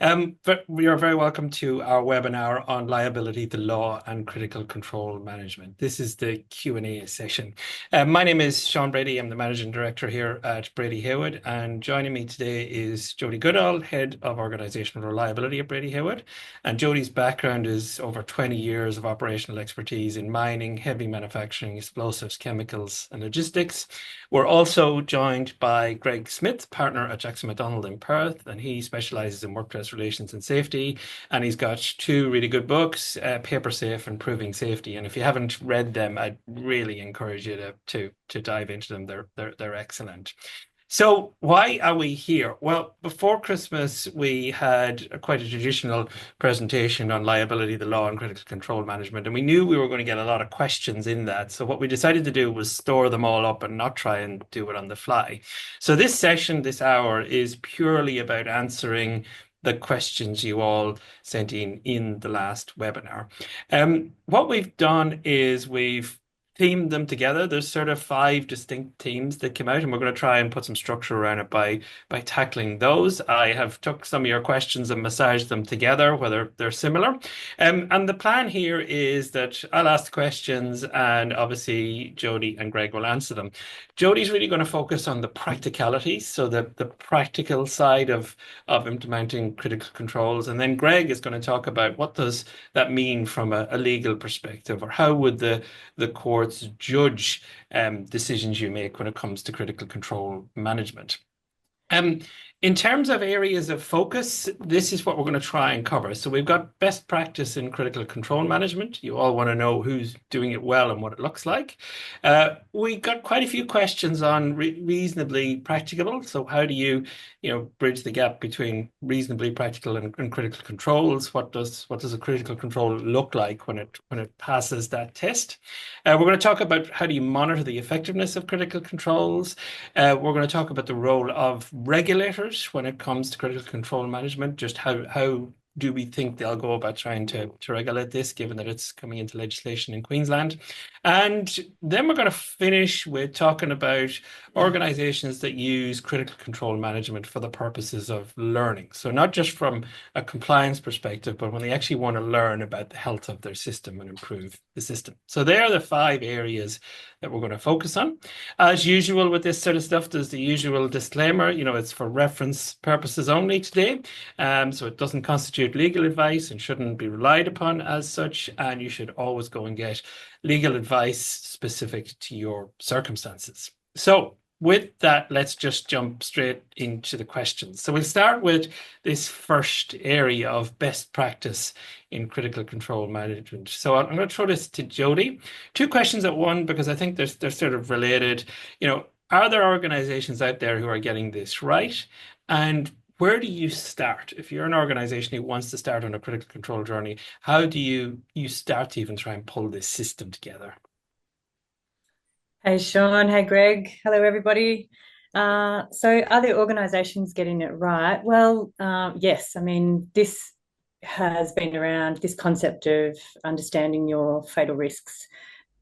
But we are very welcome to our webinar on liability, the law, and critical control management. This is the Q&A session. My name is Sean Brady. I'm the Managing Director here at Brady Heywood, and joining me today is Jodi Goodall, Head of Organizational Reliability at Brady Heywood. And Jodi's background is over 20 years of operational expertise in mining, heavy manufacturing, explosives, chemicals, and logistics. We're also joined by Greg Smith, partner at Jackson McDonald in Perth, and he specializes in workplace relations and safety. And he's got two really good books, Paper Safe and Proving Safety. And if you haven't read them, I'd really encourage you to dive into them. They're excellent. So why are we here? Well, before Christmas, we had quite a traditional presentation on liability, the law, and critical control management, and we knew we were going to get a lot of questions in that. So what we decided to do was store them all up and not try and do it on the fly. So this session, this hour, is purely about answering the questions you all sent in the last webinar. What we've done is we've themed them together. There's sort of 5 distinct themes that came out, and we're going to try and put some structure around it by tackling those. I have took some of your questions and massaged them together, whether they're similar. And the plan here is that I'll ask the questions, and obviously Jodi and Greg will answer them. Jodi's really going to focus on the practicalities, so the practical side of implementing critical controls, and then Greg is going to talk about what does that mean from a legal perspective, or how would the courts judge decisions you make when it comes to critical control management. In terms of areas of focus, this is what we're going to try and cover. So we've got best practice in critical control management. You all want to know who's doing it well and what it looks like. We got quite a few questions on reasonably practicable. So how do you bridge the gap between reasonably practical and critical controls? What does a critical control look like when it passes that test? We're going to talk about how do you monitor the effectiveness of critical controls. We're going to talk about the role of regulators when it comes to critical control management, just how do we think they'll go about trying to regulate this, given that it's coming into legislation in Queensland. And then we're going to finish with talking about organizations that use critical control management for the purposes of learning. So not just from a compliance perspective, but when they actually want to learn about the health of their system and improve the system. So they are the 5 areas that we're going to focus on. As usual with this sort of stuff, there's the usual disclaimer, it's for reference purposes only today. So it doesn't constitute legal advice and shouldn't be relied upon as such. And you should always go and get legal advice specific to your circumstances. So with that, let's just jump straight into the questions. So we'll start with this first area of best practice in critical control management. So I'm going to throw this to Jodi. 2 questions at one, because I think they're sort of related. Are there organizations out there who are getting this right? And where do you start? If you're an organization who wants to start on a critical control journey, how do you start to even try and pull this system together? Hey, Sean. Hey, Greg. Hello, everybody. So are the organisations getting it right? Well, yes. I mean, this has been around, this concept of understanding your fatal risks,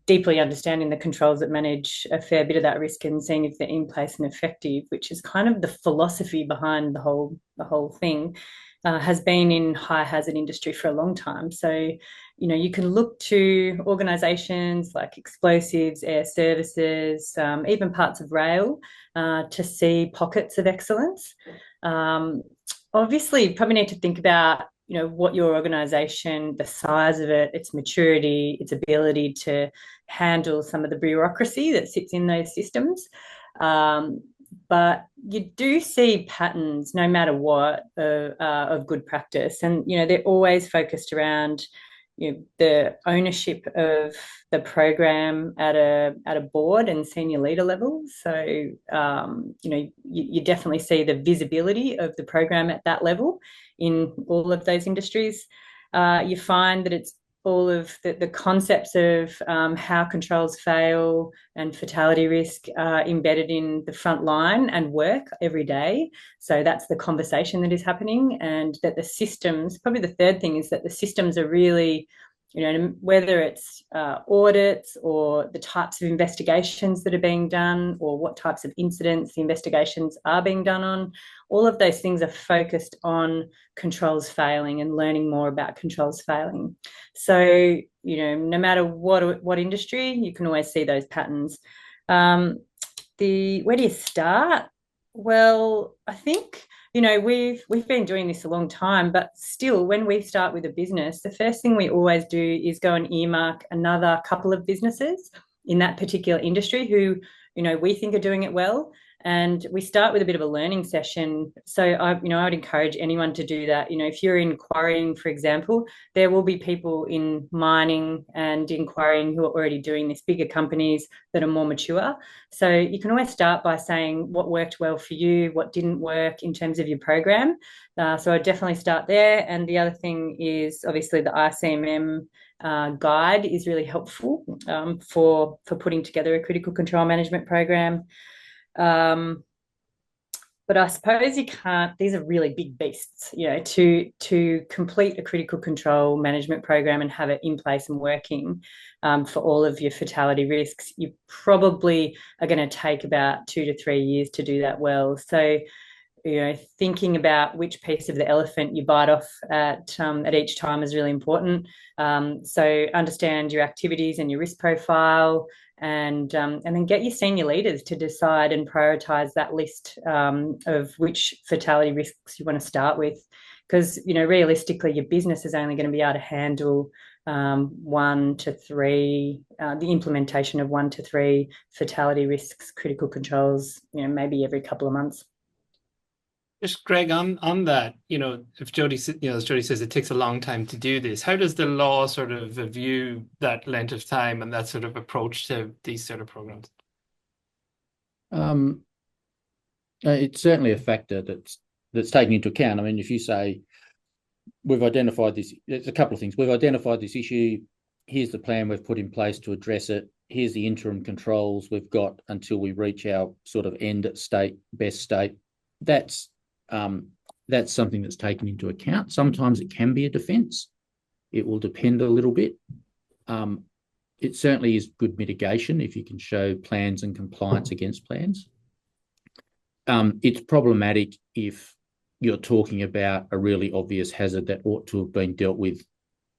deeply understanding the controls that manage a fair bit of that risk and seeing if they're in place and effective, which is kind of the philosophy behind the whole thing, has been in high hazard industry for a long time. So, you can look to organisations like explosives, air services, even parts of rail, to see pockets of excellence. Obviously, you probably need to think about what your organization, the size of it, its maturity, its ability to handle some of the bureaucracy that sits in those systems. But you do see patterns, no matter what, of good practice. And, they're always focused around the ownership of the program at a board and senior leader level. So, you definitely see the visibility of the program at that level in all of those industries. You find that it's all of the concepts of how controls fail and fatality risk are embedded in the front line and work every day. So that's the conversation that is happening, and that the systems, probably the third thing is that the systems are really whether it's audits or the types of investigations that are being done or what types of incidents the investigations are being done on, all of those things are focused on controls failing and learning more about controls failing. So, no matter what industry, you can always see those patterns. Where do you start? Well, I think we've been doing this a long time, but still, when we start with a business, the first thing we always do is go and earmark another couple of businesses in that particular industry who we think are doing it well, and we start with a bit of a learning session. So I would encourage anyone to do that. If you're in quarrying, for example, there will be people in mining and in quarrying who are already doing this, bigger companies that are more mature. So you can always start by saying what worked well for you, what didn't work in terms of your program. So I'd definitely start there. And the other thing is obviously the ICMM guide is really helpful for putting together a critical control management program. But I suppose you can't, these are really big beasts, to complete a critical control management program and have it in place and working for all of your fatality risks. You probably are going to take about 2 to 3 years to do that well. So, thinking about which piece of the elephant you bite off at each time is really important. So understand your activities and your risk profile, and then get your senior leaders to decide and prioritize that list of which fatality risks you want to start with. Because, realistically, your business is only going to be able to handle 1 to 3, the implementation of 1 to 3 fatality risks, critical controls, maybe every couple of months. Just Greg, on that, if Jodi, as Jodi says, it takes a long time to do this. How does the law sort of view that length of time and that sort of approach to these sort of programs? It's certainly a factor that's taken into account. I mean, if you say we've identified this, there's a couple of things. We've identified this issue. Here's the plan we've put in place to address it. Here's the interim controls we've got until we reach our sort of end state, best state. That's something that's taken into account. Sometimes it can be a defence. It will depend a little bit. It certainly is good mitigation if you can show plans and compliance against plans. It's problematic if you're talking about a really obvious hazard that ought to have been dealt with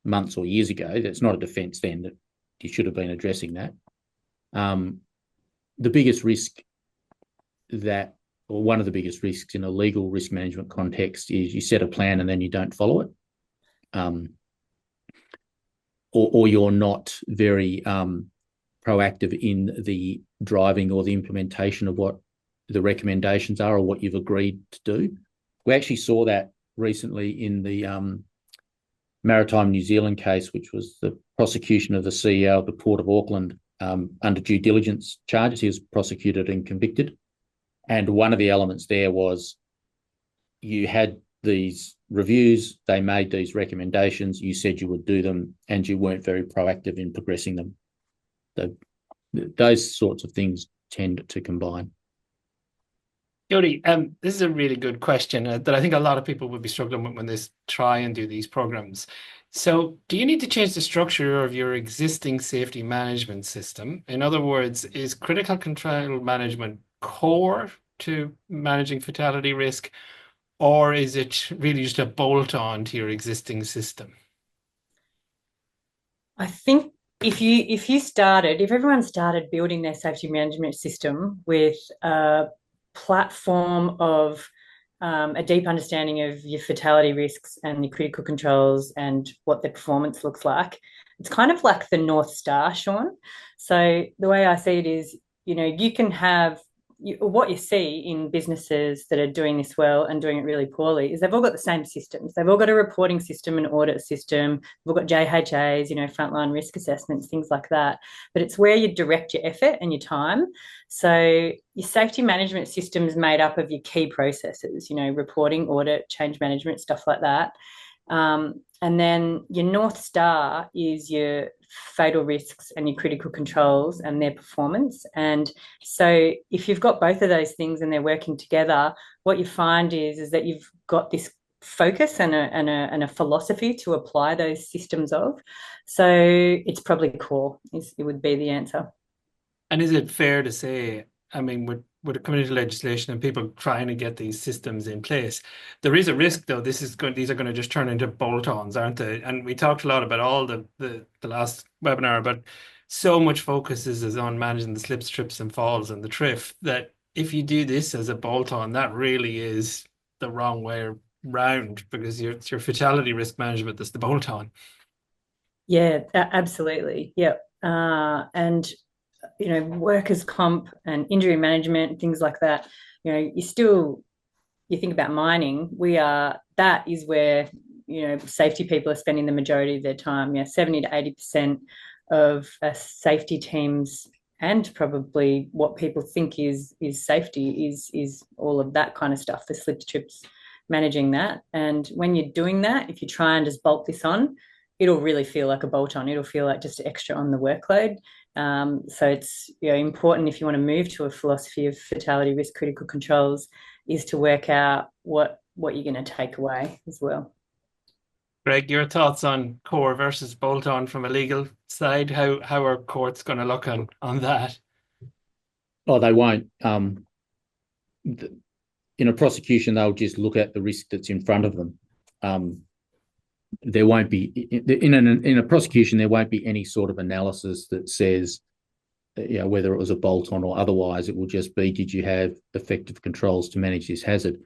months or years ago. That's not a defence then, that you should have been addressing that. The biggest risk or one of the biggest risks in a legal risk management context is you set a plan and then you don't follow it. Or you're not very proactive in the driving or the implementation of what the recommendations are or what you've agreed to do. We actually saw that recently in the Maritime New Zealand case, which was the prosecution of the CEO of the Port of Auckland under due diligence charges. He was prosecuted and convicted. And one of the elements there was you had these reviews, they made these recommendations, you said you would do them, and you weren't very proactive in progressing them. Those sorts of things tend to combine. Jodi, this is a really good question that I think a lot of people would be struggling with when they try and do these programs. So do you need to change the structure of your existing safety management system? In other words, is critical control management core to managing fatality risk, or is it really just a bolt-on to your existing system? I think if everyone started building their safety management system with a platform of a deep understanding of your fatality risks and your critical controls and what the performance looks like, it's kind of like the North Star, Sean. So the way I see it is, you can have what you see in businesses that are doing this well and doing it really poorly is they've all got the same systems. They've all got a reporting system, an audit system. They've all got JHAs, frontline risk assessments, things like that. But it's where you direct your effort and your time. So your safety management system is made up of your key processes, reporting, audit, change management, stuff like that. And then your North Star is your fatal risks and your critical controls and their performance. And so if you've got both of those things and they're working together, what you find is that you've got this focus and a philosophy to apply those systems of. So it's probably core, it would be the answer. And is it fair to say, I mean, with the community legislation and people trying to get these systems in place, there is a risk though. These are going to just turn into bolt-ons, aren't they? And we talked a lot about all the last webinar, but so much focus is on managing the slips, trips, and falls and the TRIF, that if you do this as a bolt-on, that really is the wrong way round, because it's your fatality risk management that's the bolt-on. Yeah, absolutely. Yeah. And workers' comp and injury management, things like that, you think about mining, that is where, safety people are spending the majority of their time. 70 to 80% of safety teams, and probably what people think is safety is all of that kind of stuff, the slips, trips, managing that. And when you're doing that, if you try and just bolt this on, it'll really feel like a bolt on. It'll feel like just extra on the workload. So it's important, if you want to move to a philosophy of fatality risk critical controls, is to work out what you're going to take away as well. Greg, your thoughts on core versus bolt-on from a legal side? How are courts going to look on that? Oh, they won't. In a prosecution, they'll just look at the risk that's in front of them. There won't be in a prosecution. There won't be any sort of analysis that says, whether it was a bolt-on or otherwise. It will just be, did you have effective controls to manage this hazard?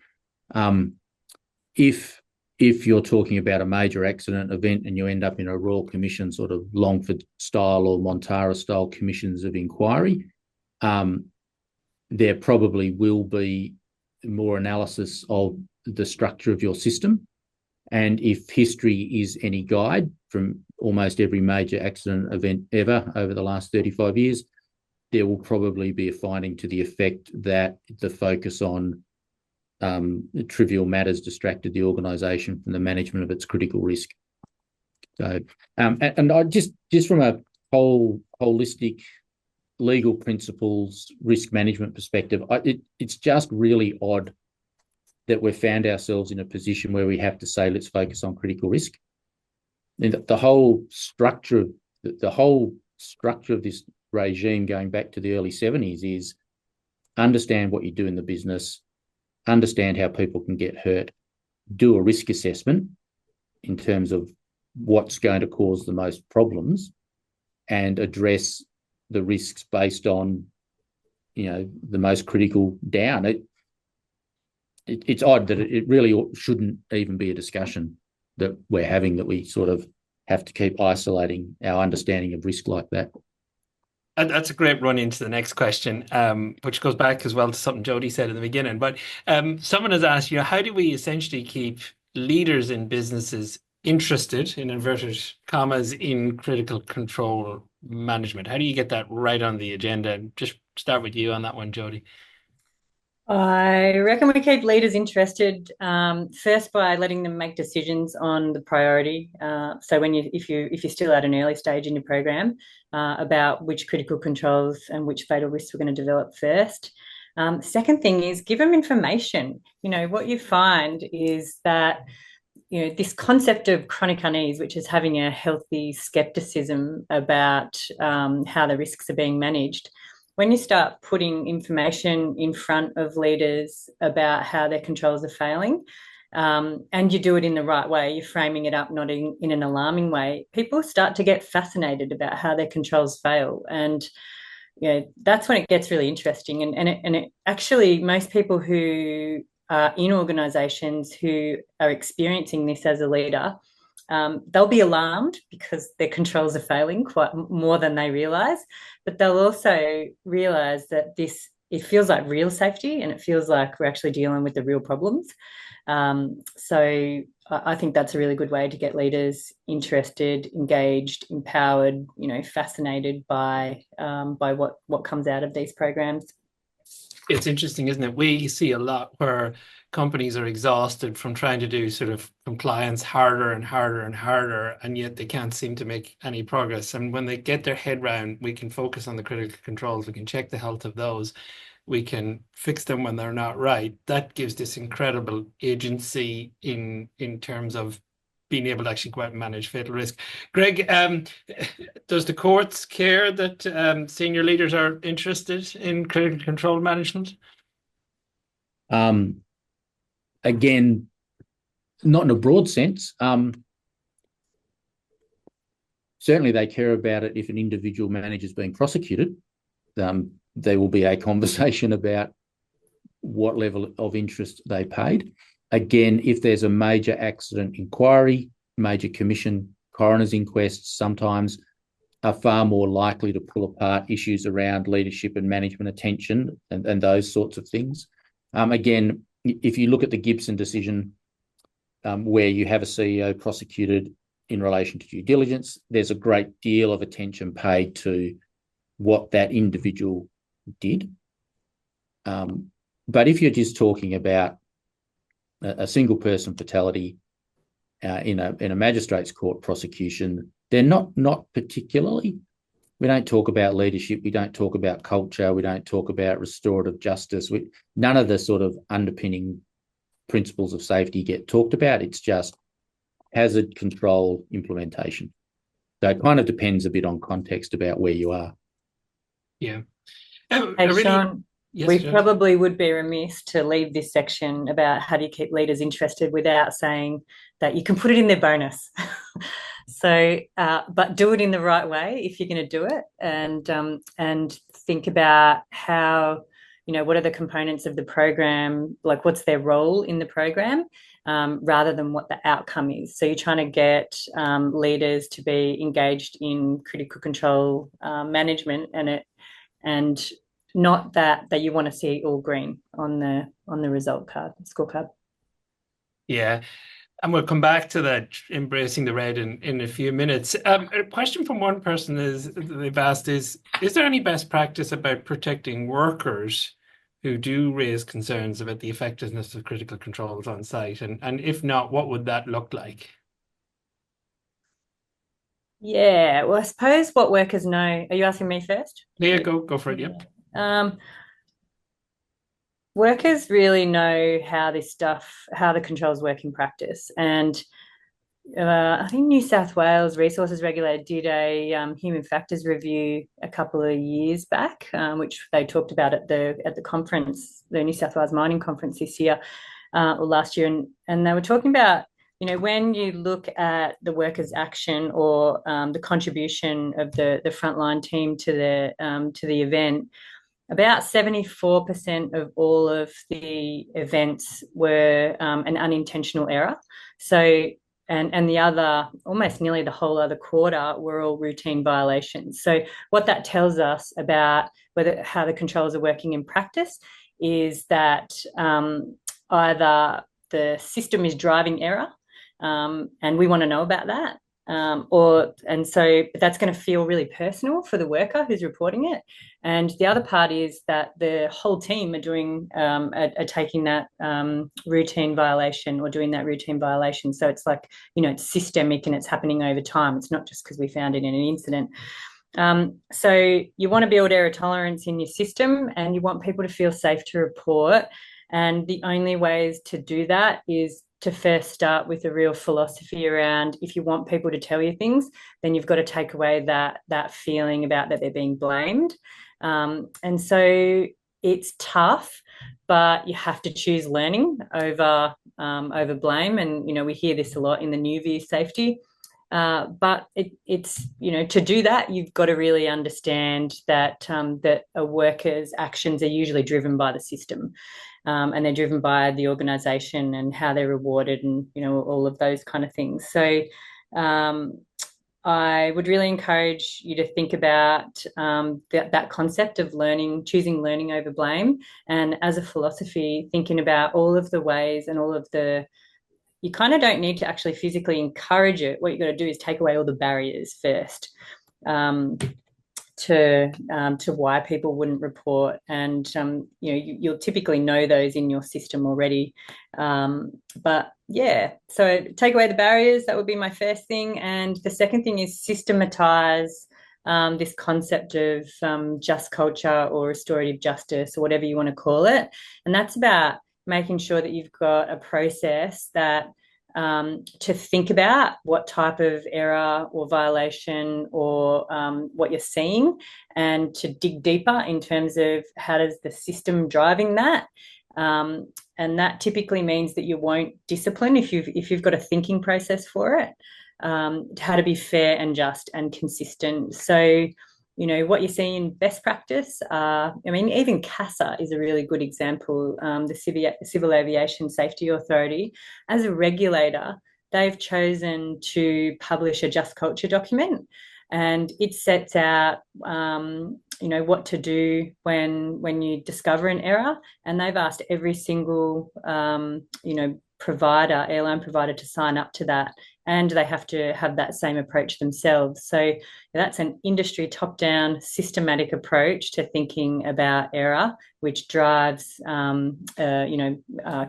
If you're talking about a major accident event and you end up in a Royal Commission sort of Longford style or Montara style commissions of inquiry, there probably will be more analysis of the structure of your system. And if history is any guide, from almost every major accident event ever over the last 35 years, there will probably be a finding to the effect that the focus on trivial matters distracted the organisation from the management of its critical risk. So, and I just from a holistic legal principles risk management perspective, it's just really odd that we've found ourselves in a position where we have to say, let's focus on critical risk. And the whole structure of this regime, going back to the early 70s, is understand what you do in the business, understand how people can get hurt, do a risk assessment in terms of what's going to cause the most problems, and address the risks based on, the most critical down. It's odd that it really shouldn't even be a discussion that we're having, that we sort of have to keep isolating our understanding of risk like that. And that's a great run into the next question, which goes back as well to something Jodi said in the beginning. But someone has asked, how do we essentially keep leaders in businesses interested, in inverted commas, in critical control management? How do you get that right on the agenda? And just start with you on that one, Jodi. I reckon we keep leaders interested first by letting them make decisions on the priority. So if you're still at an early stage in your program, about which critical controls and which fatal risks we're going to develop first. Second thing is give them information. What you find is that this concept of chronic unease, which is having a healthy skepticism about how the risks are being managed. When you start putting information in front of leaders about how their controls are failing, and you do it in the right way, you're framing it up not in an alarming way, people start to get fascinated about how their controls fail. And that's when it gets really interesting. And it actually, most people who are in organisations who are experiencing this as a leader, they'll be alarmed because their controls are failing quite more than they realise, but they'll also realise that it feels like real safety, and it feels like we're actually dealing with the real problems. So I think that's a really good way to get leaders interested, engaged, empowered, fascinated by what comes out of these programs. It's interesting, isn't it? We see a lot where companies are exhausted from trying to do sort of compliance harder and harder and harder, and yet they can't seem to make any progress. And when they get their head round, we can focus on the critical controls, we can check the health of those, we can fix them when they're not right. That gives this incredible agency in terms of being able to actually go out and manage fatal risk. Greg, does the courts care that senior leaders are interested in critical control management? Again, not in a broad sense. Certainly they care about it if an individual manager is being prosecuted. There will be a conversation about what level of interest they paid. Again, if there's a major accident inquiry, major commission, coroner's inquests sometimes are far more likely to pull apart issues around leadership and management attention and those sorts of things. Again, if you look at the Gibson decision, where you have a CEO prosecuted in relation to due diligence, there's a great deal of attention paid to what that individual did. But if you're just talking about a single person fatality in a magistrate's court prosecution, they're not particularly. We don't talk about leadership. We don't talk about culture. We don't talk about restorative justice. None of the sort of underpinning principles of safety get talked about. It's just hazard control implementation. So it kind of depends a bit on context about where you are. Yeah. Hey, Sean, yes, we Jodi? probably would be remiss to leave this section about how do you keep leaders interested without saying that you can put it in their bonus. So, but do it in the right way if you're going to do it, and think about how, what are the components of the program, like what's their role in the program, rather than what the outcome is. So you're trying to get leaders to be engaged in critical control management, and not that you want to see all green on the result card, scorecard. Yeah. And we'll come back to that embracing the red in a few minutes. A question from one person they've asked is there any best practice about protecting workers who do raise concerns about the effectiveness of critical controls on site? And if not, what would that look like? Yeah, well, I suppose what workers know. Are you asking me first? Yeah, go for it. Yep. Workers really know how the controls work in practice. And I think New South Wales Resources Regulator did a human factors review a couple of years back, which they talked about at the conference, the New South Wales Mining Conference this year or last year, and they were talking about, when you look at the workers' action or the contribution of the frontline team to the event. About 74% of all of the events were an unintentional error. So, and the other, almost nearly the whole other quarter, were all routine violations. So what that tells us about how the controls are working in practice is that either the system is driving error, and we want to know about that, so that's going to feel really personal for the worker who's reporting it. And the other part is that the whole team are taking that routine violation or doing that routine violation. So it's like, it's systemic and it's happening over time. It's not just because we found it in an incident. So you want to build error tolerance in your system, and you want people to feel safe to report. And the only ways to do that is to first start with a real philosophy around, if you want people to tell you things, then you've got to take away that feeling about that they're being blamed. And so it's tough, but you have to choose learning over blame. And, we hear this a lot in the new view safety. But it's to do that, you've got to really understand that a worker's actions are usually driven by the system. And they're driven by the organisation and how they're rewarded, and all of those kind of things. So I would really encourage you to think about that concept of choosing learning over blame, and as a philosophy, thinking about all of the ways and all of the. You kind of don't need to actually physically encourage it. What you've got to do is take away all the barriers first. To why people wouldn't report, and you'll typically know those in your system already, but yeah, so take away the barriers. That would be my first thing. And the second thing is systematize this concept of just culture or restorative justice or whatever you want to call it. And that's about making sure that you've got a process that to think about what type of error or violation or what you're seeing, and to dig deeper in terms of how does the system driving that. And that typically means that you won't discipline if you've got a thinking process for it. How to be fair and just and consistent. So, what you see in best practice, even CASA is a really good example. The Civil Aviation Safety Authority, as a regulator, they've chosen to publish a just culture document, and it sets out, what to do when you discover an error. And they've asked every single, airline provider to sign up to that, and they have to have that same approach themselves. So that's an industry top-down systematic approach to thinking about error, which drives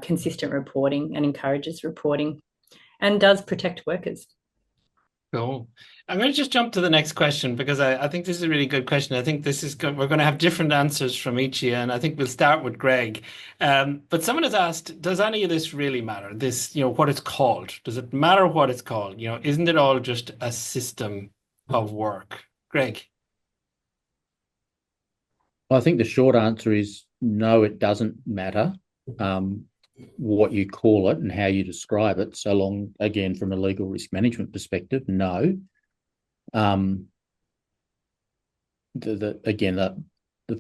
consistent reporting and encourages reporting, and does protect workers. Cool. I'm going to just jump to the next question, because I think this is a really good question. I think we're going to have different answers from each of you, and I think we'll start with Greg. But someone has asked, does any of this really matter? This, what it's called. Does it matter what it's called? Isn't it all just a system of work? Greg? I think the short answer is no, it doesn't matter what you call it and how you describe it, so long, again, from a legal risk management perspective, no. The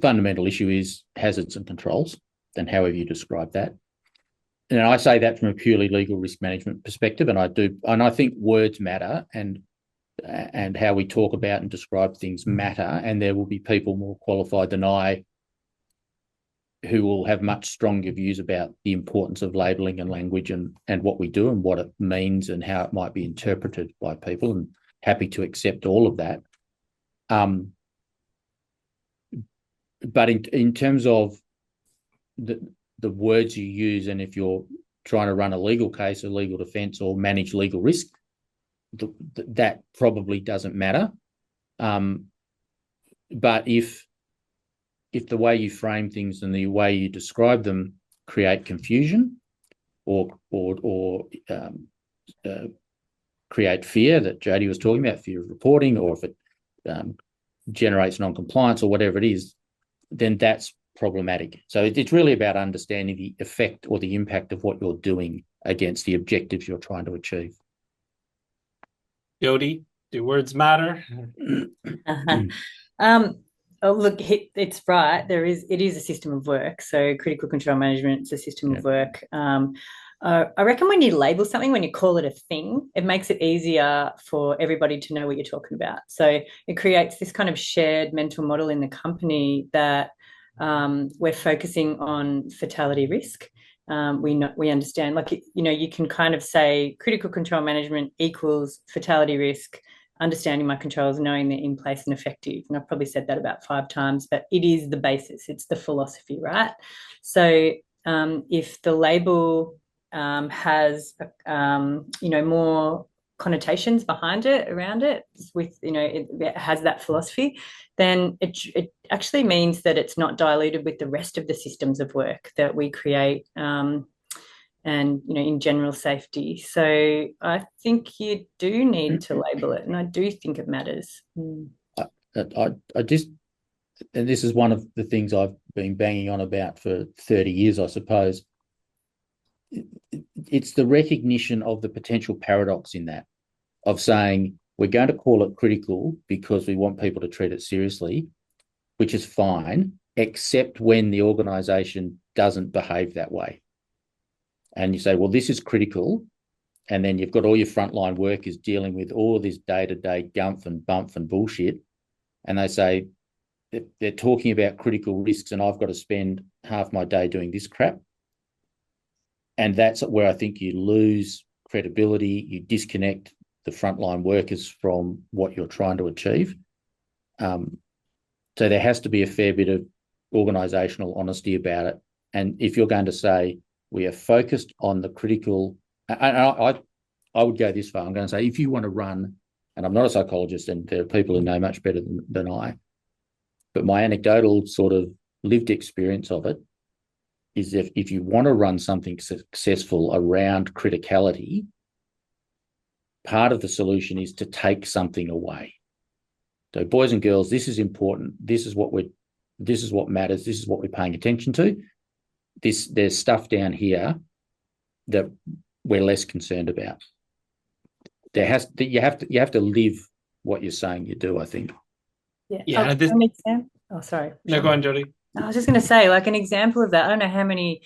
fundamental issue is hazards and controls, and however you describe that. And I say that from a purely legal risk management perspective, and I think words matter, and how we talk about and describe things matter, and there will be people more qualified than I who will have much stronger views about the importance of labelling and language and what we do and what it means and how it might be interpreted by people, and happy to accept all of that. But in terms of the words you use, and if you're trying to run a legal case, a legal defence, or manage legal risk, that probably doesn't matter. But if the way you frame things and the way you describe them create confusion or create fear that Jodi was talking about, fear of reporting, or if it generates non-compliance or whatever it is, then that's problematic. So it's really about understanding the effect or the impact of what you're doing against the objectives you're trying to achieve. Jodi, do words matter? Oh, look, it's right. It is a system of work. So critical control management is a system of work. I reckon when you label something, when you call it a thing, it makes it easier for everybody to know what you're talking about. So it creates this kind of shared mental model in the company that we're focusing on fatality risk. We understand, you can kind of say critical control management equals fatality risk, understanding my controls, knowing they're in place and effective. And I've probably said that about 5 times, but it is the basis. It's the philosophy, right? So if the label has, more connotations behind it, around it, with, it has that philosophy, then it actually means that it's not diluted with the rest of the systems of work that we create, and in general safety. So I think you do need to label it, and I do think it matters. I just, and this is one of the things I've been banging on about for 30 years, I suppose. It's the recognition of the potential paradox in that, of saying we're going to call it critical because we want people to treat it seriously, which is fine, except when the organisation doesn't behave that way. And you say, well, this is critical, and then you've got all your frontline workers dealing with all this day-to-day gumph and bump and bullshit, and they say they're talking about critical risks and I've got to spend half my day doing this crap. And that's where I think you lose credibility, you disconnect the frontline workers from what you're trying to achieve. So there has to be a fair bit of organisational honesty about it. And if you're going to say we are focused on the critical, and I would go this far, I'm going to say if you want to run and I'm not a psychologist, and there are people who know much better than I, but my anecdotal sort of lived experience of it is if you want to run something successful around criticality, part of the solution is to take something away. So boys and girls, this is important. This is what matters. This is what we're paying attention to. There's stuff down here that we're less concerned about. You have to live what you're saying you do, I think. Yeah. Oh, sorry. No, go on, Jodi. I was just going to say, like, an example of that. I don't know how many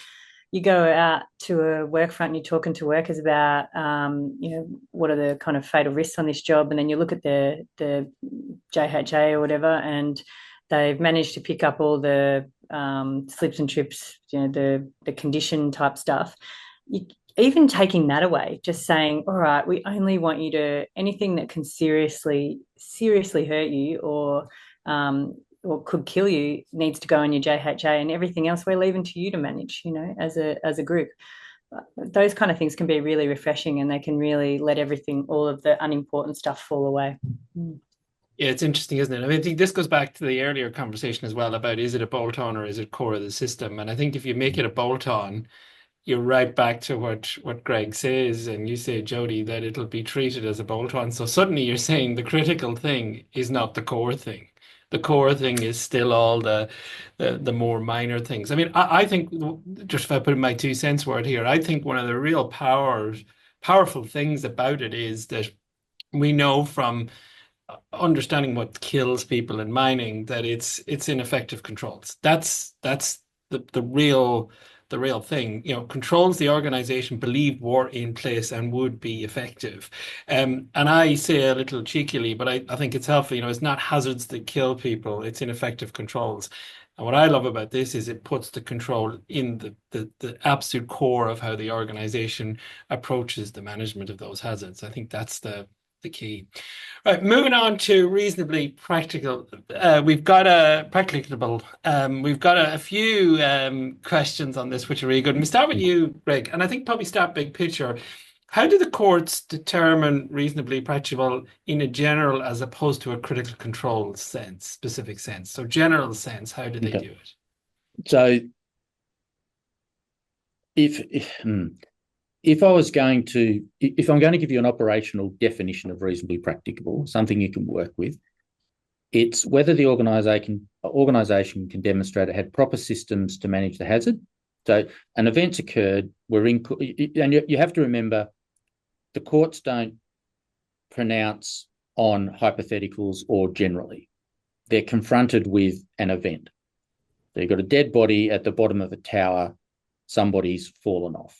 you go out to a work front and you're talking to workers about, what are the kind of fatal risks on this job, and then you look at the JHA or whatever, and they've managed to pick up all the slips and trips, the condition type stuff. Even taking that away, just saying, all right, we only want you to, anything that can seriously hurt you or could kill you needs to go on your JHA, and everything else we're leaving to you to manage, as a group. Those kind of things can be really refreshing, and they can really let all of the unimportant stuff fall away. Yeah, it's interesting, isn't it? I mean, I think this goes back to the earlier conversation as well about, is it a bolt-on or is it core of the system? And I think if you make it a bolt-on, you're right back to what Greg says, and you say, Jodi, that it'll be treated as a bolt-on. So suddenly you're saying the critical thing is not the core thing. The core thing is still all the more minor things. I mean, I think, just if I put in my 2 cents word here, I think one of the real powerful things about it is that we know from understanding what kills people in mining that it's ineffective controls. That's the real thing. Controls the organization believed were in place and would be effective. And I say a little cheekily, but I think it's helpful, it's not hazards that kill people, it's ineffective controls. And what I love about this is it puts the control in the absolute core of how the organization approaches the management of those hazards. I think that's the key. Right, moving on to reasonably practical. We've got a practicable. We've got a few questions on this, which are really good. And we start with you, Greg, and I think probably start big picture. How do the courts determine reasonably practicable in a general as opposed to a critical control sense, specific sense? So general sense, how do they do it? So if I'm going to give you an operational definition of reasonably practicable, something you can work with, it's whether the organisation can demonstrate it had proper systems to manage the hazard. So an event's occurred, and you have to remember, the courts don't pronounce on hypotheticals or generally. They're confronted with an event. So you've got a dead body at the bottom of a tower, somebody's fallen off.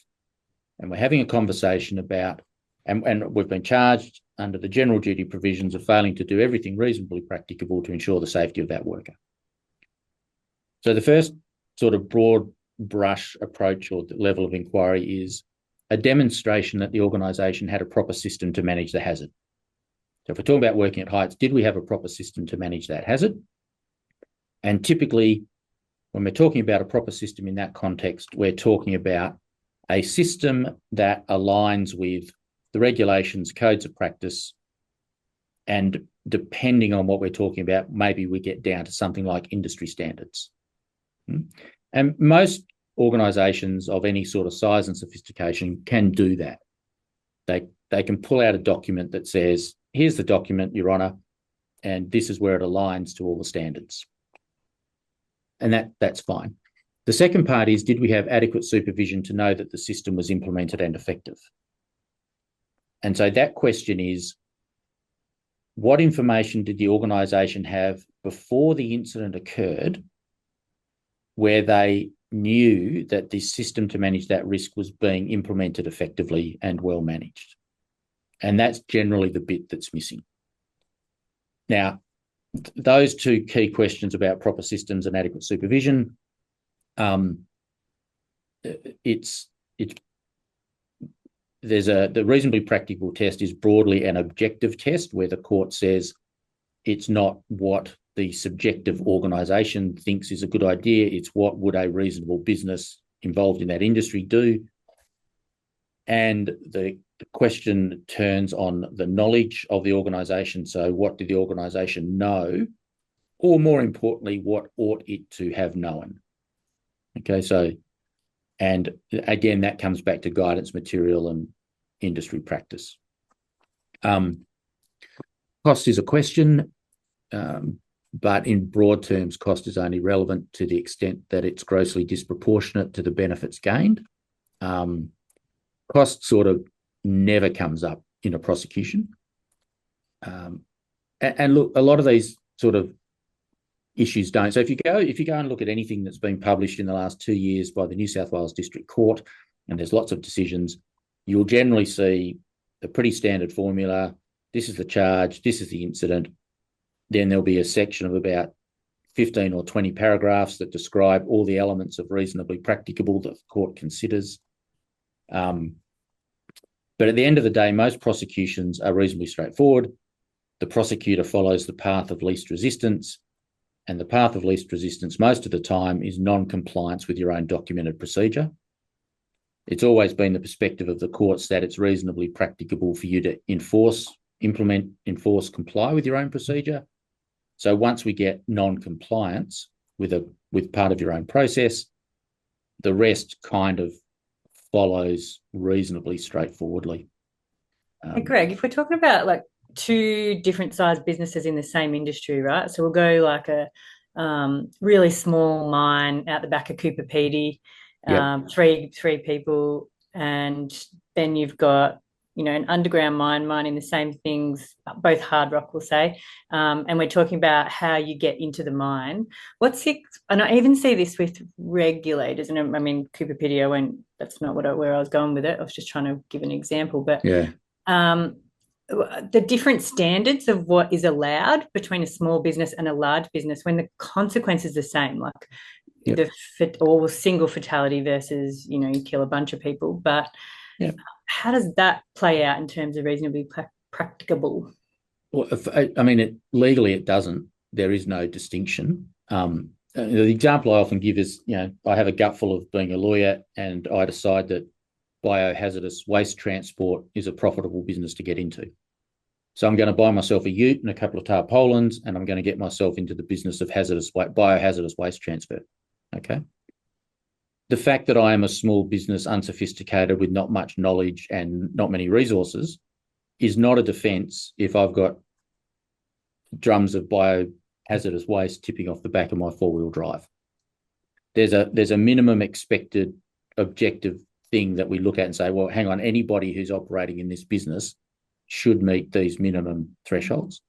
And we're having a conversation about, and we've been charged under the general duty provisions of failing to do everything reasonably practicable to ensure the safety of that worker. So the first sort of broad brush approach or level of inquiry is a demonstration that the organisation had a proper system to manage the hazard. So if we're talking about working at heights, did we have a proper system to manage that hazard? And typically, when we're talking about a proper system in that context, we're talking about a system that aligns with the regulations, codes of practice, and depending on what we're talking about, maybe we get down to something like industry standards. And most organisations of any sort of size and sophistication can do that. They can pull out a document that says, here's the document, Your Honour, and this is where it aligns to all the standards. And that's fine. The second part is, did we have adequate supervision to know that the system was implemented and effective? And so that question is, what information did the organisation have before the incident occurred where they knew that the system to manage that risk was being implemented effectively and well managed? And that's generally the bit that's missing. Now, those two key questions about proper systems and adequate supervision, the reasonably practical test is broadly an objective test where the court says it's not what the subjective organisation thinks is a good idea, it's what would a reasonable business involved in that industry do. And the question turns on the knowledge of the organisation. So what did the organisation know? Or more importantly, what ought it to have known? Okay, so, and again, that comes back to guidance material and industry practice. Cost is a question, but in broad terms, cost is only relevant to the extent that it's grossly disproportionate to the benefits gained. Cost sort of never comes up in a prosecution. And look, a lot of these sort of issues don't. So if you go and look at anything that's been published in the last 2 years by the New South Wales District Court, and there's lots of decisions, you'll generally see a pretty standard formula. This is the charge, this is the incident. Then there'll be a section of about 15 or 20 paragraphs that describe all the elements of reasonably practicable that the court considers. But at the end of the day, most prosecutions are reasonably straightforward. The prosecutor follows the path of least resistance, and the path of least resistance most of the time is non-compliance with your own documented procedure. It's always been the perspective of the courts that it's reasonably practicable for you to comply with your own procedure. So once we get non-compliance with part of your own process, the rest kind of follows reasonably straightforwardly. Hey, Greg, if we're talking about like two different sized businesses in the same industry, right? So we'll go like a really small mine out the back of Cooper Pedy, three people, and then you've got, you know, an underground mine mining the same things, both hard rock, we'll say, and we're talking about how you get into the mine. And I even see this with regulators, and I mean, Cooper Pedy, that's not where I was going with it. I was just trying to give an example, but the different standards of what is allowed between a small business and a large business when the consequence is the same, like or single fatality versus, you know, you kill a bunch of people. But how does that play out in terms of reasonably practicable? Well, legally it doesn't. There is no distinction. The example I often give is, you know, I have a gutful of being a lawyer and I decide that biohazardous waste transport is a profitable business to get into. So I'm going to buy myself a ute and a couple of tarpaulins, and I'm going to get myself into the business of biohazardous waste transfer. Okay. The fact that I am a small business, unsophisticated, with not much knowledge and not many resources, is not a defence if I've got drums of biohazardous waste tipping off the back of my four-wheel drive. There's a minimum expected objective thing that we look at and say, well, hang on, anybody who's operating in this business should meet these minimum thresholds.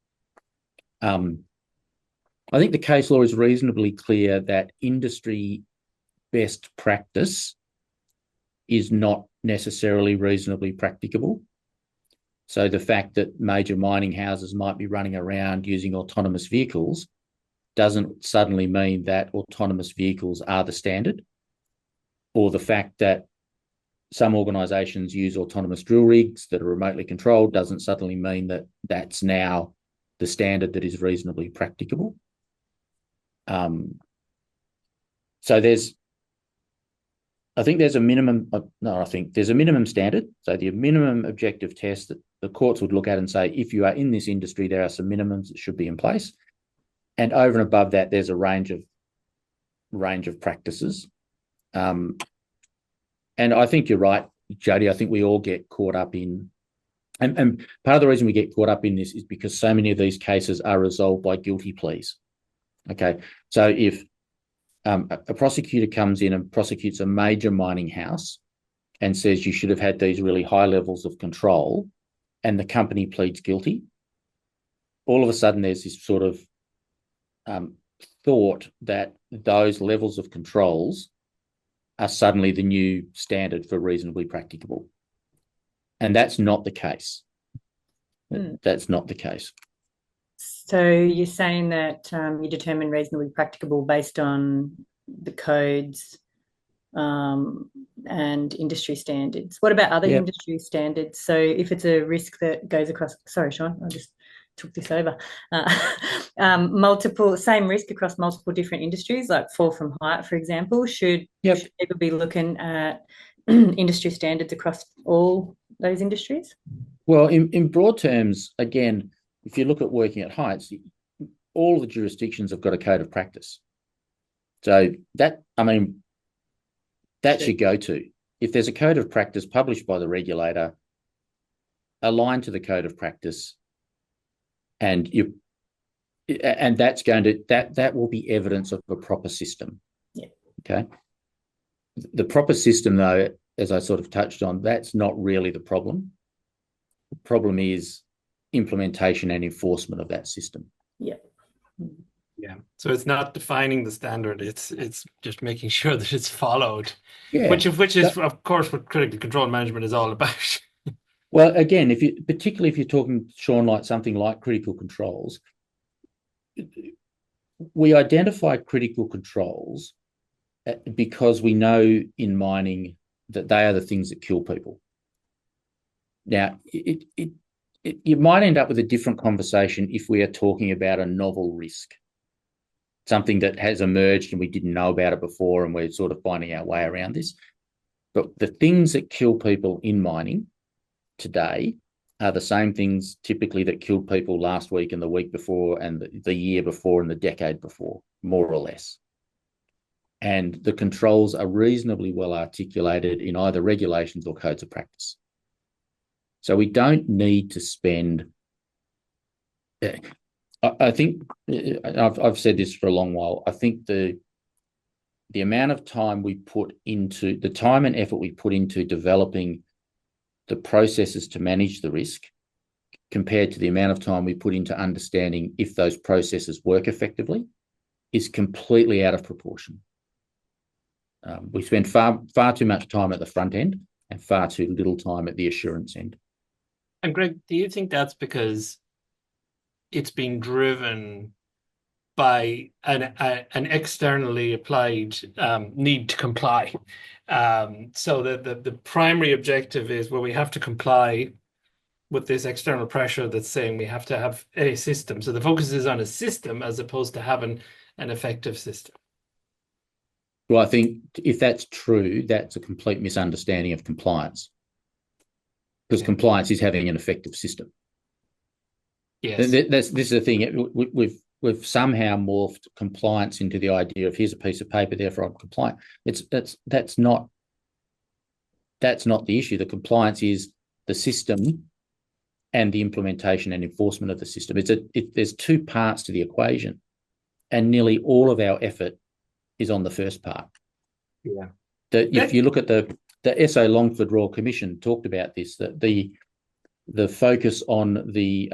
I think the case law is reasonably clear that industry best practice is not necessarily reasonably practicable. So the fact that major mining houses might be running around using autonomous vehicles doesn't suddenly mean that autonomous vehicles are the standard, or the fact that some organisations use autonomous drill rigs that are remotely controlled doesn't suddenly mean that that's now the standard that is reasonably practicable. So there's a minimum standard. So the minimum objective test that the courts would look at and say, if you are in this industry, there are some minimums that should be in place. And over and above that, there's a range of practices. And I think you're right, Jodi. I think we all get caught up in, and part of the reason we get caught up in this is because so many of these cases are resolved by guilty pleas. Okay, so if a prosecutor comes in and prosecutes a major mining house and says you should have had these really high levels of control, and the company pleads guilty, all of a sudden there's this sort of thought that those levels of controls are suddenly the new standard for reasonably practicable. And that's not the case. That's not the case. So you're saying that you determine reasonably practicable based on the codes and industry standards. What about other industry standards? So if it's a risk that goes across, sorry, Sean, I just took this over. Same risk across multiple different industries, like fall from height, for example. Should people be looking at industry standards across all those industries? Well, in broad terms, again, if you look at working at heights, all the jurisdictions have got a code of practice. So that's your go-to. If there's a code of practice published by the regulator, align to the code of practice, and that will be evidence of a proper system. Yeah. Okay. The proper system, though, as I sort of touched on, that's not really the problem. The problem is implementation and enforcement of that system. Yeah. Yeah. So it's not defining the standard, it's just making sure that it's followed. Yeah. Which is of course what critical control management is all about. Well, again, particularly if you're talking, Sean, like something like critical controls, we identify critical controls because we know in mining that they are the things that kill people. Now, you might end up with a different conversation if we are talking about a novel risk, something that has emerged and we didn't know about it before and we're sort of finding our way around this. But the things that kill people in mining today are the same things typically that killed people last week and the week before and the year before and the decade before, more or less. And the controls are reasonably well articulated in either regulations or codes of practice. So we don't need to spend. I think I've said this for a long while. I think the amount of time we put into the time and effort we put into developing the processes to manage the risk compared to the amount of time we put into understanding if those processes work effectively is completely out of proportion. We spend far too much time at the front end and far too little time at the assurance end. And Greg, do you think that's because it's been driven by an externally applied need to comply? So the primary objective is, well, we have to comply with this external pressure that's saying we have to have a system. So the focus is on a system as opposed to having an effective system. Well, I think if that's true, that's a complete misunderstanding of compliance. Because compliance is having an effective system. Yes. This is the thing. We've somehow morphed compliance into the idea of here's a piece of paper, therefore I'm compliant. That's not the issue. The compliance is the system and the implementation and enforcement of the system. There's two parts to the equation, and nearly all of our effort is on the first part. Yeah. If you look at the S.O. Longford Royal Commission talked about this, that the focus on the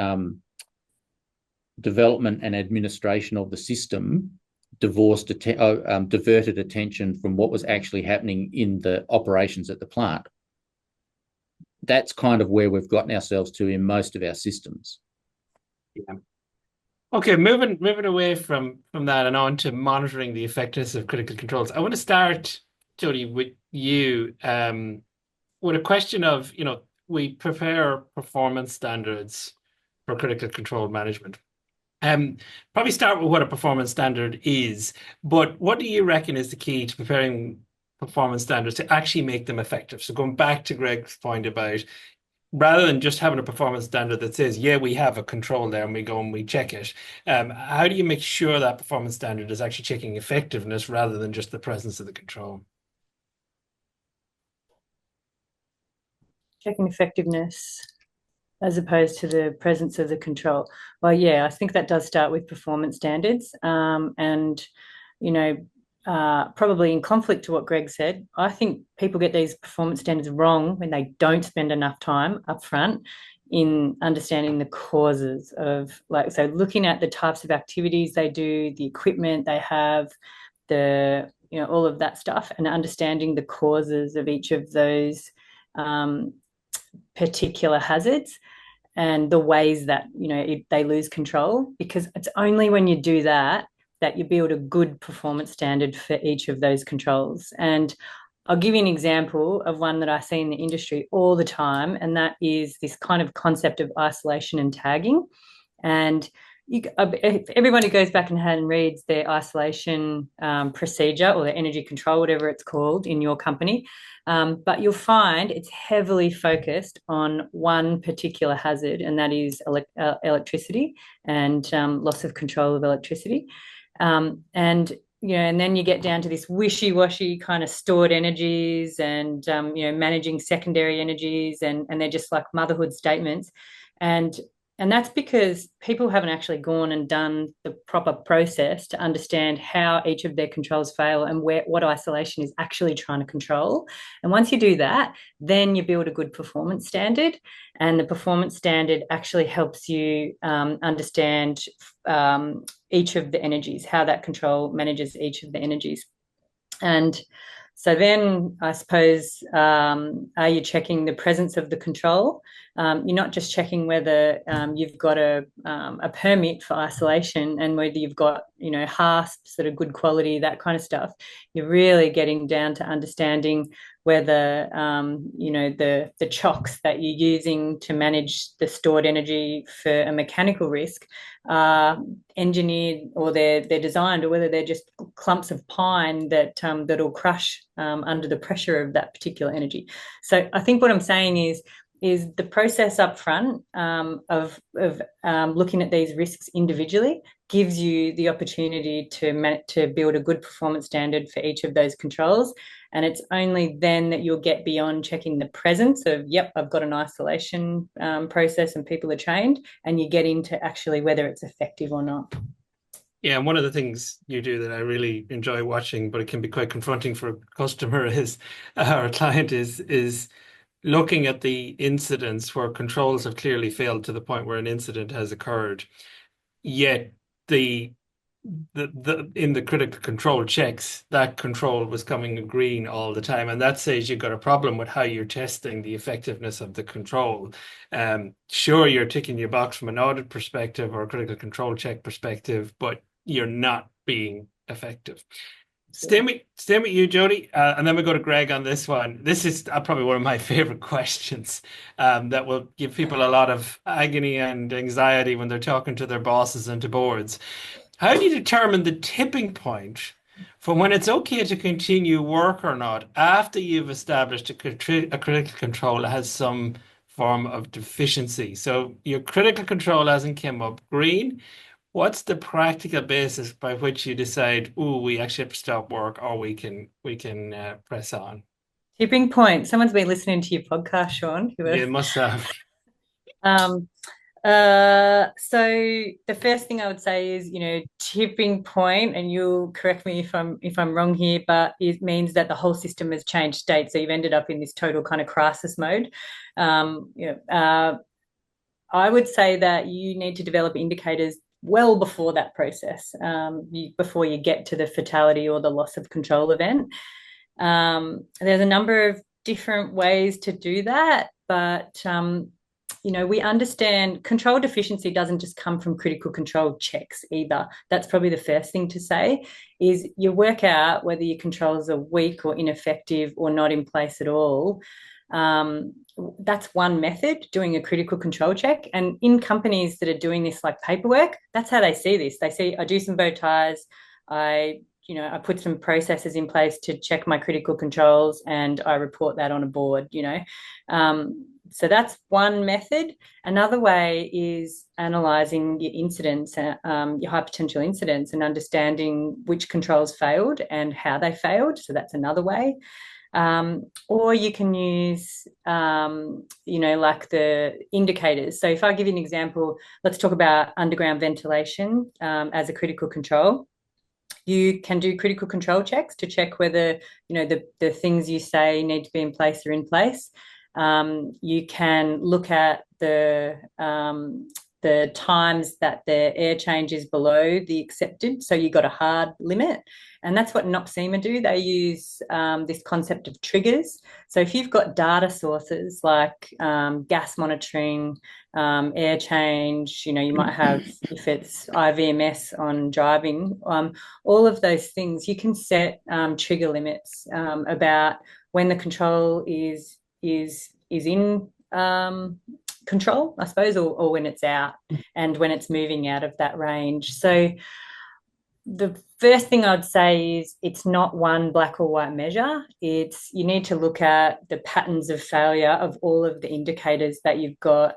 development and administration of the system diverted attention from what was actually happening in the operations at the plant. That's kind of where we've gotten ourselves to in most of our systems. Yeah. Okay, moving away from that and on to monitoring the effectiveness of critical controls. I want to start, Jodi, with you with a question of, we prepare performance standards for critical control management. Probably start with what a performance standard is, but what do you reckon is the key to preparing performance standards to actually make them effective? So going back to Greg's point about rather than just having a performance standard that says, yeah, we have a control there and we go and we check it, how do you make sure that performance standard is actually checking effectiveness rather than just the presence of the control? Checking effectiveness as opposed to the presence of the control. Well, yeah, I think that does start with performance standards. And, probably in conflict to what Greg said, I think people get these performance standards wrong when they don't spend enough time up front in understanding the causes of, so looking at the types of activities they do, the equipment they have, all of that stuff, and understanding the causes of each of those particular hazards and the ways that they lose control, because it's only when you do that you build a good performance standard for each of those controls. And I'll give you an example of one that I see in the industry all the time, and that is this kind of concept of isolation and tagging. And if everybody goes back and reads their isolation procedure or their energy control, whatever it's called in your company, but you'll find it's heavily focused on one particular hazard, and that is electricity and loss of control of electricity. And and then you get down to this wishy-washy kind of stored energies and managing secondary energies, and they're just like motherhood statements. And that's because people haven't actually gone and done the proper process to understand how each of their controls fail and what isolation is actually trying to control. And once you do that, then you build a good performance standard. And the performance standard actually helps you understand each of the energies, how that control manages each of the energies. And so then I suppose, are you checking the presence of the control? You're not just checking whether you've got a permit for isolation and whether you've got, hasps that are good quality, that kind of stuff. You're really getting down to understanding whether, the chocks that you're using to manage the stored energy for a mechanical risk are engineered, or they're designed, or whether they're just clumps of pine that'll crush under the pressure of that particular energy. So I think what I'm saying is the process up front of looking at these risks individually gives you the opportunity to build a good performance standard for each of those controls. And it's only then that you'll get beyond checking the presence of, yep, I've got an isolation process and people are trained, and you get into actually whether it's effective or not. Yeah, and one of the things you do that I really enjoy watching, but it can be quite confronting for a customer or a client is looking at the incidents where controls have clearly failed to the point where an incident has occurred, yet in the critical control checks, that control was coming green all the time. And that says you've got a problem with how you're testing the effectiveness of the control. Sure, you're ticking your box from an audit perspective or a critical control check perspective, but you're not being effective. Stay with you, Jodi, and then we go to Greg on this one. This is probably one of my favorite questions that will give people a lot of agony and anxiety when they're talking to their bosses and to boards. How do you determine the tipping point for when it's okay to continue work or not after you've established a critical control that has some form of deficiency? So your critical control hasn't come up green. What's the practical basis by which you decide, oh, we actually have to stop work, or we can press on? Tipping point. Someone's been listening to your podcast, Sean. You must have. So the first thing I would say is, tipping point, and you'll correct me if I'm wrong here, but it means that the whole system has changed state. So you've ended up in this total kind of crisis mode. I would say that you need to develop indicators well before that process, before you get to the fatality or the loss of control event. There's a number of different ways to do that, but we understand control deficiency doesn't just come from critical control checks either. That's probably the first thing to say, is you work out whether your controls are weak or ineffective or not in place at all. That's one method, doing a critical control check. And in companies that are doing this like paperwork, that's how they see this. They see, I do some bow ties, I put some processes in place to check my critical controls, and I report that on a board, So that's one method. Another way is analysing your incidents, your high potential incidents, and understanding which controls failed and how they failed. So that's another way. Or you can use, like the indicators. So if I give you an example, let's talk about underground ventilation as a critical control. You can do critical control checks to check whether, the things you say need to be in place are in place. You can look at the times that the air change is below the accepted. So you've got a hard limit. And that's what NOPSEMA do. They use this concept of triggers. So if you've got data sources like gas monitoring, air change, you might have, if it's IVMS on driving, all of those things, you can set trigger limits about when the control is in control, I suppose, or when it's out and when it's moving out of that range. So the first thing I'd say is it's not one black or white measure. It's you need to look at the patterns of failure of all of the indicators that you've got.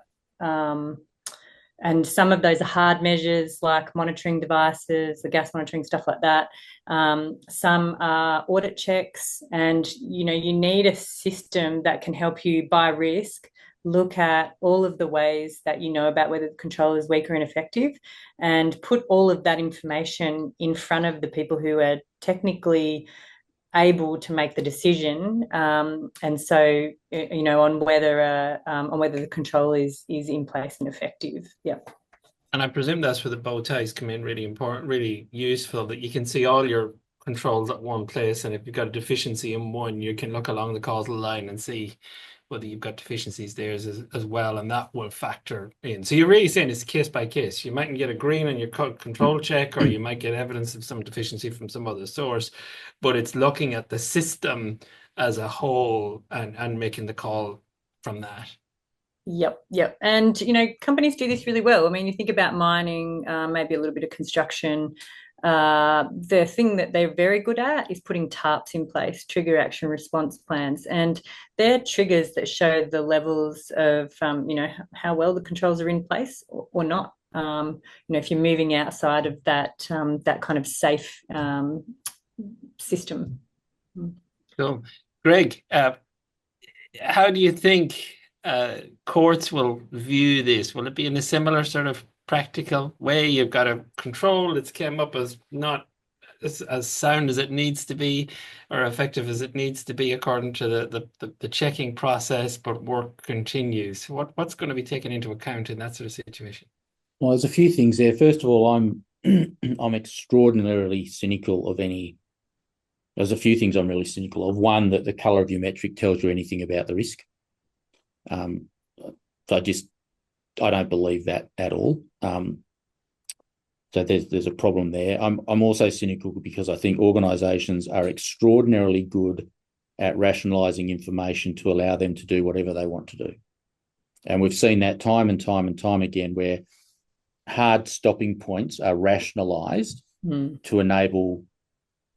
And some of those are hard measures like monitoring devices, the gas monitoring, stuff like that. Some are audit checks, and you need a system that can help you by risk look at all of the ways that you know about whether the control is weak or ineffective, and put all of that information in front of the people who are technically able to make the decision, and so on whether the control is in place and effective. Yeah. And I presume that's where the bow ties come in really important, really useful, that you can see all your controls at one place, and if you've got a deficiency in one, you can look along the causal line and see whether you've got deficiencies there as well, and that will factor in. So you're really saying it's case by case. You mightn't get a green on your control check, or you might get evidence of some deficiency from some other source, but it's looking at the system as a whole and making the call from that. Yep. And, companies do this really well. I mean, you think about mining, maybe a little bit of construction. The thing that they're very good at is putting TARPs in place, trigger action response plans. And they're triggers that show the levels of, how well the controls are in place or not. If you're moving outside of that kind of safe system. So, Greg, how do you think courts will view this? Will it be in a similar sort of practical way? You've got a control that's came up as not as sound as it needs to be or effective as it needs to be according to the checking process, but work continues. What's going to be taken into account in that sort of situation? Well, there's a few things there. First of all, I'm extraordinarily cynical of any. There's a few things I'm really cynical of. One, that the colour of your metric tells you anything about the risk. So I don't believe that at all. So there's a problem there. I'm also cynical because I think organisations are extraordinarily good at rationalising information to allow them to do whatever they want to do. And we've seen that time and time again, where hard stopping points are rationalised to enable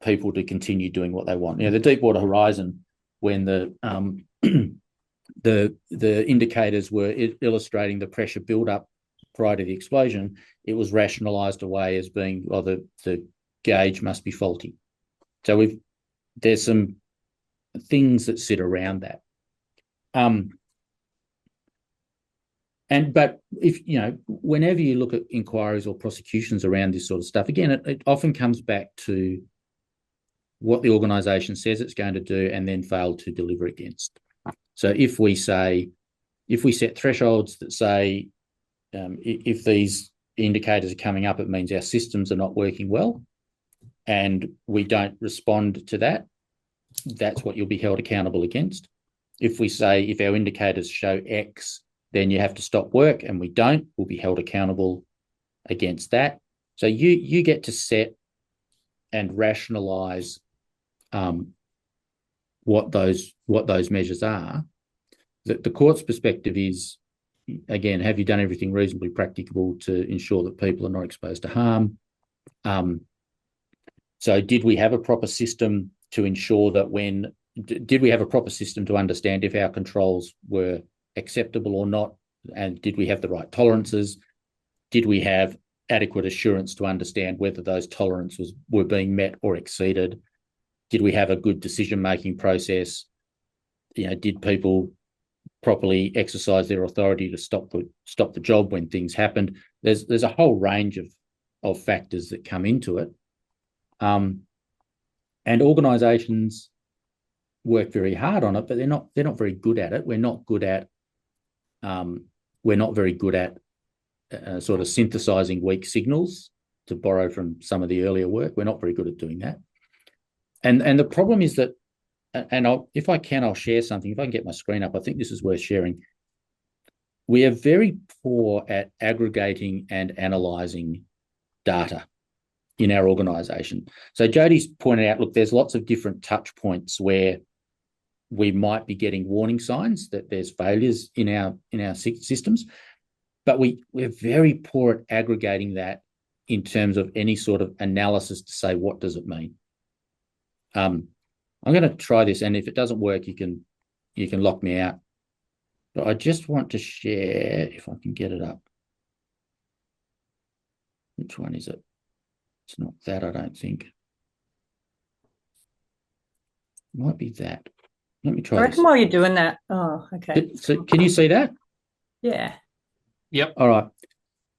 people to continue doing what they want. The Deepwater Horizon, when the indicators were illustrating the pressure build-up prior to the explosion, it was rationalised away as being, well, the gauge must be faulty. So there's some things that sit around that. But if whenever you look at inquiries or prosecutions around this sort of stuff, again, it often comes back to what the organisation says it's going to do and then fail to deliver against. So if we set thresholds that say, if these indicators are coming up, it means our systems are not working well, and we don't respond to that, that's what you'll be held accountable against. If we say, if our indicators show X, then you have to stop work, and we don't, we'll be held accountable against that. So you get to set and rationalise what those measures are. The court's perspective is, again, have you done everything reasonably practicable to ensure that people are not exposed to harm? So did we have a proper system to ensure that did we have a proper system to understand if our controls were acceptable or not? And did we have the right tolerances? Did we have adequate assurance to understand whether those tolerances were being met or exceeded? Did we have a good decision-making process? Did people properly exercise their authority to stop the job when things happened? There's a whole range of factors that come into it. And organisations work very hard on it, but they're not very good at it. We're not very good at sort of synthesising weak signals, to borrow from some of the earlier work. We're not very good at doing that. And the problem is that, and if I can, I'll share something. If I can get my screen up, I think this is worth sharing. We are very poor at aggregating and analysing data in our organisation. So Jodi's pointed out, look, there's lots of different touch points where we might be getting warning signs that there's failures in our systems, but we're very poor at aggregating that in terms of any sort of analysis to say, what does it mean? I'm going to try this, and if it doesn't work, you can lock me out. But I just want to share, if I can get it up. Which one is it? It's not that, I don't think. It might be that. Let me try I reckon this. while you're doing that. Oh, okay. So can you see that? Yeah. Yep. All right.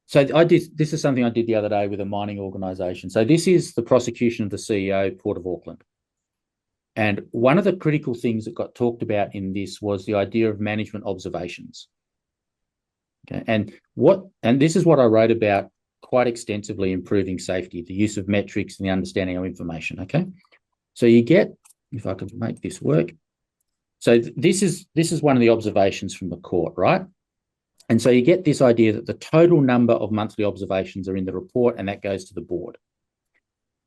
So this is something I did the other day with a mining organisation. So this is the prosecution of the CEO, Port of Auckland. And one of the critical things that got talked about in this was the idea of management observations. Okay. And this is what I wrote about quite extensively, improving safety, the use of metrics and the understanding of information. Okay. So you get, if I can make this work. So this is one of the observations from the court, right? And so you get this idea that the total number of monthly observations are in the report, and that goes to the board.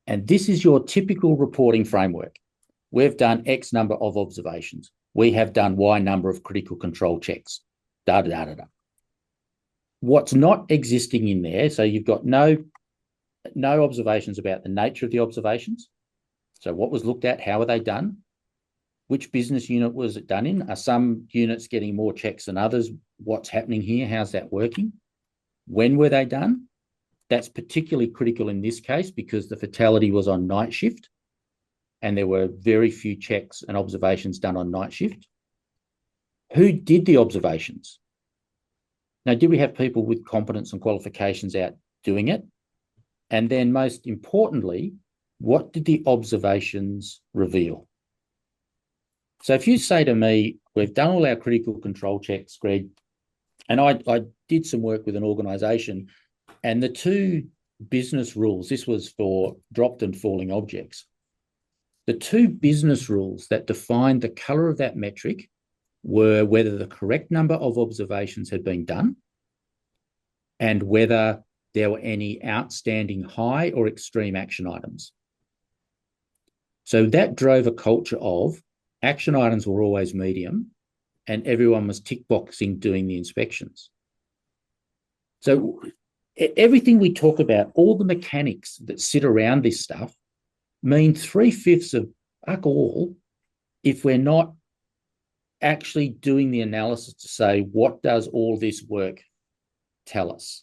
And this is your typical reporting framework. We've done X number of observations. We have done Y number of critical control checks. Da, da, da, da, da. What's not existing in there, so you've got no observations about the nature of the observations. So what was looked at, how are they done? Which business unit was it done in? Are some units getting more checks than others? What's happening here? How's that working? When were they done? That's particularly critical in this case because the fatality was on night shift and there were very few checks and observations done on night shift. Who did the observations? Now, did we have people with competence and qualifications out doing it? And then most importantly, what did the observations reveal? So if you say to me, we've done all our critical control checks, Greg, and I did some work with an organisation, and the two business rules, this was for dropped and falling objects, the two business rules that defined the colour of that metric were whether the correct number of observations had been done and whether there were any outstanding high or extreme action items. So that drove a culture of action items were always medium and everyone was tick boxing doing the inspections. So everything we talk about, all the mechanics that sit around this stuff mean 3/5 of fuck all if we're not actually doing the analysis to say, what does all this work tell us?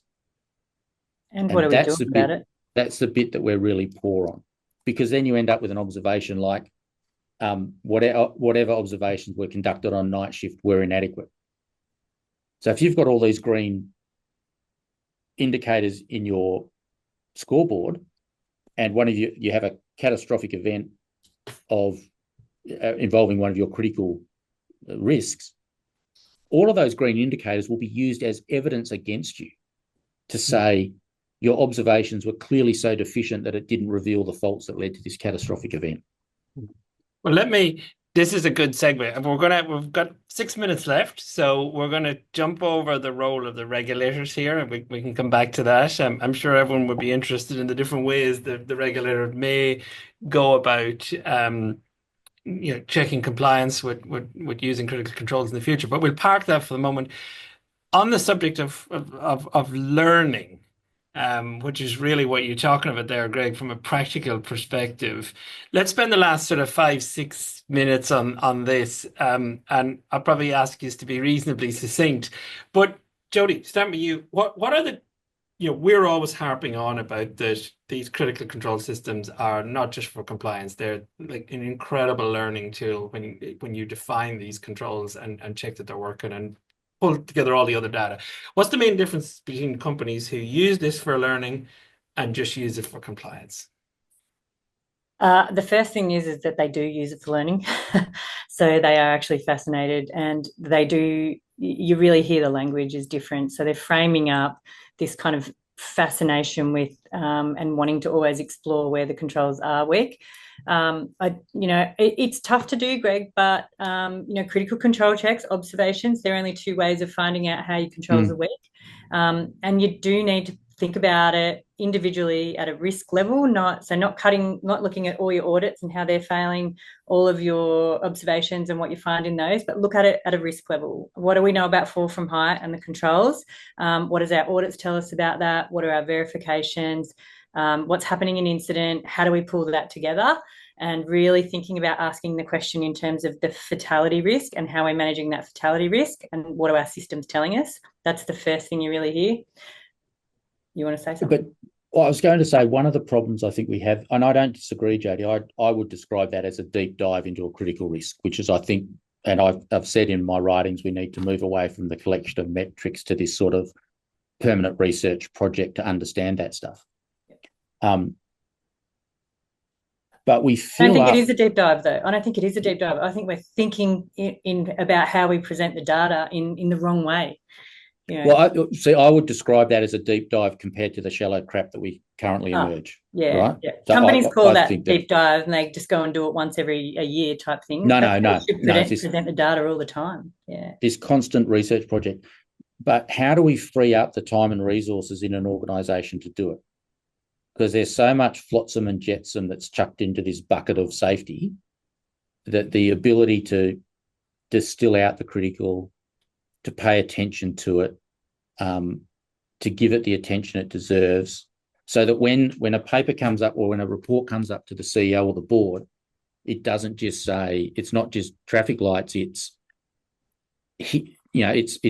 And what are we doing about it? That's the bit that we're really poor on, because then you end up with an observation like whatever observations were conducted on night shift were inadequate. So if you've got all these green indicators in your scoreboard and one of you have a catastrophic event of involving one of your critical risks, all of those green indicators will be used as evidence against you to say your observations were clearly so deficient that it didn't reveal the faults that led to this catastrophic event. Well, this is a good segue. We've got 6 minutes left, so we're going to jump over the role of the regulators here, and we can come back to that. I'm sure everyone would be interested in the different ways that the regulator may go about checking compliance with using critical controls in the future. But we'll park that for the moment. On the subject of learning, which is really what you're talking about there, Greg, from a practical perspective. Let's spend the last sort of 5-6 minutes on this, and I'll probably ask you to be reasonably succinct. But Jodi, start with you. What are the we're always harping on about that these critical control systems are not just for compliance; they're like an incredible learning tool when you define these controls and check that they're working and pull together all the other data. What's the main difference between companies who use this for learning and just use it for compliance? The first thing is that they do use it for learning. So they are actually fascinated, and you really hear the language is different. So they're framing up this kind of fascination with and wanting to always explore where the controls are weak. It's tough to do, Greg, but critical control checks, observations, there are only two ways of finding out how your controls are weak. And you do need to think about it individually at a risk level, not looking at all your audits and how they're failing, all of your observations and what you find in those, but look at it at a risk level. What do we know about fall from height and the controls? What does our audits tell us about that? What are our verifications? What's happening in incident? How do we pull that together? And really thinking about asking the question in terms of the fatality risk and how we're managing that fatality risk and what are our systems telling us. That's the first thing you really hear. You want to say something? But I was going to say, one of the problems I think we have, and I don't disagree, Jodi, I would describe that as a deep dive into a critical risk, which is, I think, and I've said in my writings, we need to move away from the collection of metrics to this sort of permanent research project to understand that stuff. But we feel... I don't think it is a deep dive, though. I don't think it is a deep dive. I think we're thinking about how we present the data in the wrong way. You know? Well, I would describe that as a deep dive compared to the shallow crap that we currently emerge. Yeah, right? Yeah. So companies call that deep dive, and they just go and do it once every year type thing. No. Present the data all the time. Yeah. This constant research project. But how do we free up the time and resources in an organisation to do it? Because there's so much flotsam and jetsam that's chucked into this bucket of safety that the ability to distill out the critical, to pay attention to it, to give it the attention it deserves, so that when a paper comes up or when a report comes up to the CEO or the board, it doesn't just say, it's not just traffic lights, it's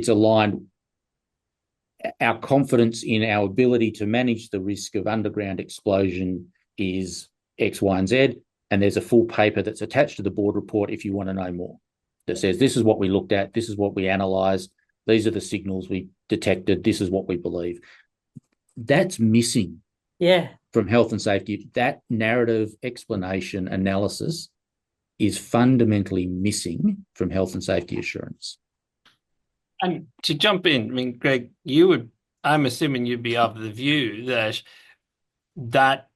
aligned. Our confidence in our ability to manage the risk of underground explosion is X, Y, and Z, and there's a full paper that's attached to the board report if you want to know more, that says this is what we looked at, this is what we analysed, these are the signals we detected, this is what we believe. That's missing from health and safety. That narrative explanation analysis is fundamentally missing from health and safety assurance. And to jump in, I mean, Greg, I'm assuming you'd be of the view that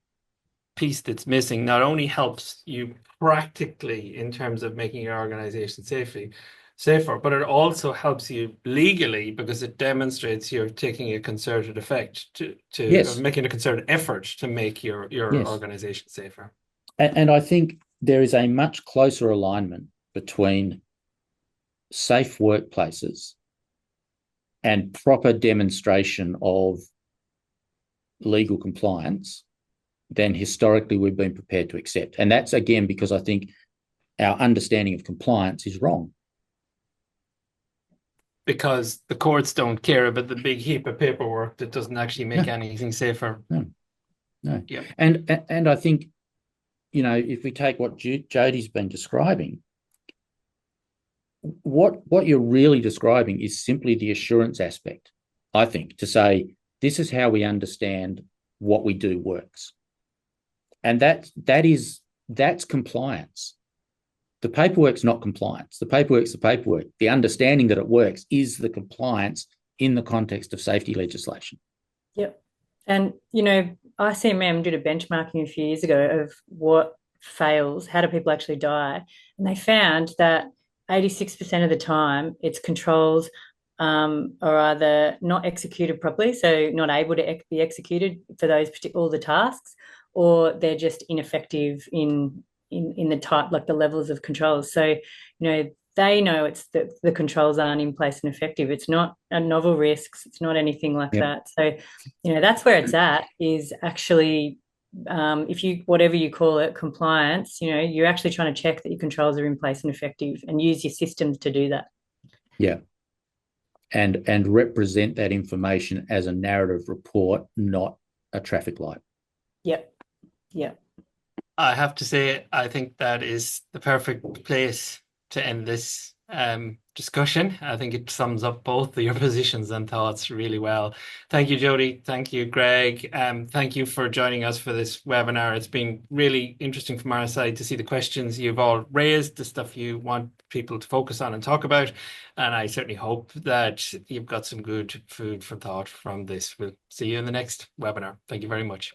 piece that's missing not only helps you practically in terms of making your organization safer, but it also helps you legally because it demonstrates you're taking a concerted effect to making a concerted effort to make your organization safer. And I think there is a much closer alignment between safe workplaces and proper demonstration of legal compliance than historically we've been prepared to accept. And that's, again, because I think our understanding of compliance is wrong. Because the courts don't care about the big heap of paperwork that doesn't actually make anything safer. No. Yeah. And I think, if we take what Jodi's been describing, what you're really describing is simply the assurance aspect, I think, to say this is how we understand what we do works. And that's compliance. The paperwork's not compliance. The paperwork's the paperwork. The understanding that it works is the compliance in the context of safety legislation. Yep. And, ICMM did a benchmarking a few years ago of what fails, how do people actually die? And they found that 86% of the time its controls are either not executed properly, so not able to be executed for those all the tasks, or they're just ineffective in the type, like the levels of controls. So, they know it's that the controls aren't in place and effective. It's not a novel risks. It's not anything like that. So, that's where it's at, is actually, if you, whatever you call it, compliance, you're actually trying to check that your controls are in place and effective and use your systems to do that. Yeah. And represent that information as a narrative report, not a traffic light. Yep. I have to say, I think that is the perfect place to end this discussion. I think it sums up both of your positions and thoughts really well. Thank you, Jodi. Thank you, Greg. Thank you for joining us for this webinar. It's been really interesting from our side to see the questions you've all raised, the stuff you want people to focus on and talk about. And I certainly hope that you've got some good food for thought from this. We'll see you in the next webinar. Thank you very much.